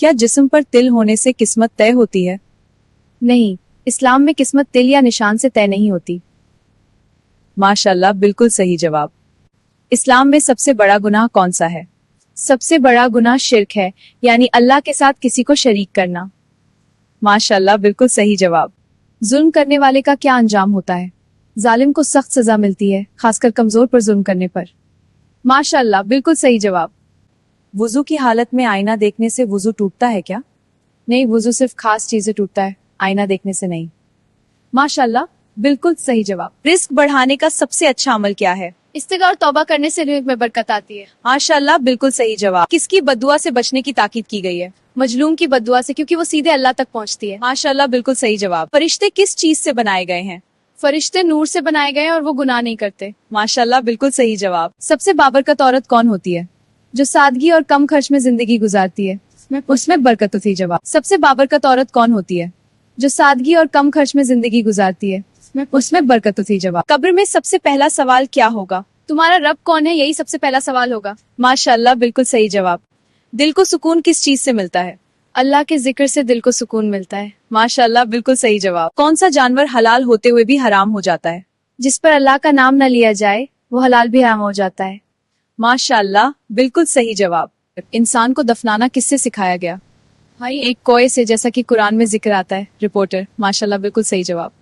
क्या जिस्म पर तिल होने से किस्मत तय होती है? नहीं, इस्लाम में किस्मत तिल या निशान से तय नहीं होती। माशाल्लाह, बिल्कुल सही जवाब। इस्लाम में सबसे बड़ा गुनाह कौन सा है? सबसे बड़ा गुनाह शिर्क है, यानी अल्लाह के साथ किसी को शरीक करना। माशाल्लाह, बिल्कुल सही जवाब। जुल्म करने वाले का क्या अंजाम होता है? जालिम को सख्त सजा मिलती है, खासकर कमजोर पर जुल्म करने पर। माशाल्लाह, बिल्कुल सही जवाब। वुजू की हालत में आईना देखने से वुजू टूटता है क्या? नहीं, वुजू सिर्फ खास चीजें टूटता है, आईना देखने से नहीं। माशाल्लाह, बिल्कुल सही जवाब। रिस्क बढ़ाने का सबसे अच्छा अमल क्या है? इस्तिग़फ़ार और तौबा करने से रिज़्क़ में बरकत आती है। माशाल्लाह, बिल्कुल सही जवाब। किसकी बद्दुआ से बचने की ताकीद की गई है? मजलूम की बद्दुआ से, क्योंकि वो सीधे अल्लाह तक पहुंचती है। माशाल्लाह, बिल्कुल सही जवाब। फरिश्ते किस चीज से बनाए गए हैं? फरिश्ते नूर से बनाए गए हैं और वो गुनाह नहीं करते। माशाल्लाह, बिल्कुल सही जवाब। सबसे बाबरकत औरत कौन होती है? जो सादगी और कम खर्च में जिंदगी गुजारती है, उसमें बरकत होती है। जवाब। सबसे बाबरकत औरत कौन होती है? जो सादगी और कम खर्च में जिंदगी गुजारती है, उसमें बरकत होती है। जवाब। कब्र में सबसे पहला सवाल क्या होगा? तुम्हारा रब कौन है, यही सबसे पहला सवाल होगा। माशाल्लाह, बिल्कुल सही जवाब। दिल को सुकून किस चीज से मिलता है? अल्लाह के जिक्र से दिल को सुकून मिलता है। माशाल्लाह, बिल्कुल सही जवाब। कौन सा जानवर हलाल होते हुए भी हराम हो जाता है? जिस पर अल्लाह का नाम न लिया जाए वो हलाल भी हराम हो जाता है। माशाल्लाह, बिल्कुल सही जवाब। इंसान को दफनाना किससे सिखाया गया? भाई, एक कोए से, जैसा कि कुरान में जिक्र आता है। रिपोर्टर। माशाल्लाह, बिल्कुल सही जवाब।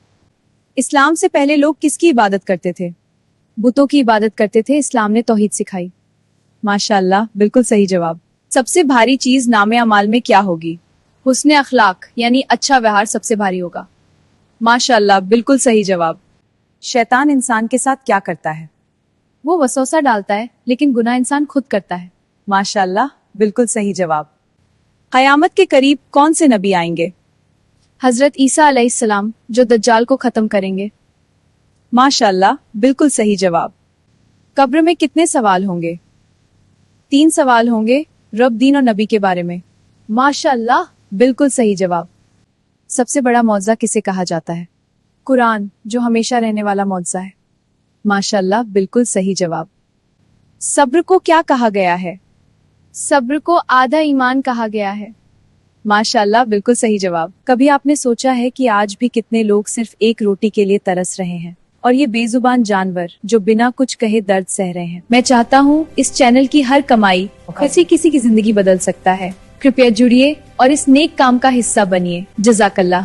इस्लाम से पहले लोग किसकी इबादत करते थे? बुतों की इबादत करते थे, इस्लाम ने तौहीद सिखाई। माशाल्लाह, बिल्कुल सही जवाब। सबसे भारी चीज नामे अमाल में क्या होगी? हुस्ने अखलाक, यानी अच्छा व्यवहार सबसे भारी होगा। माशाल्लाह, बिल्कुल सही जवाब। शैतान इंसान के साथ क्या करता है? वो वसवसा डालता है, लेकिन गुनाह इंसान खुद करता है। माशाल्लाह, बिल्कुल सही जवाब। कयामत के करीब कौन से नबी आएंगे? हजरत ईसा अलैहिस्सलाम, जो दज्जाल को खत्म करेंगे। माशाल्लाह, बिल्कुल सही जवाब। कब्र में कितने सवाल होंगे? 3 सवाल होंगे, रब, दीन और नबी के बारे में। माशाल्लाह, बिल्कुल सही जवाब। सबसे बड़ा मौजज़ा किसे कहा जाता है? कुरान, जो हमेशा रहने वाला मौजज़ा है। माशाल्लाह, बिल्कुल सही जवाब। सब्र को क्या कहा गया है? सब्र को आधा ईमान कहा गया है। माशाल्लाह, बिल्कुल सही जवाब। कभी आपने सोचा है कि आज भी कितने लोग सिर्फ एक रोटी के लिए तरस रहे हैं, और ये बेजुबान जानवर जो बिना कुछ कहे दर्द सह रहे हैं। मैं चाहता हूँ इस चैनल की हर कमाई किसी की जिंदगी बदल सकता है। कृपया जुड़िए और इस नेक काम का हिस्सा बनिए। जज़ाकल्लाह।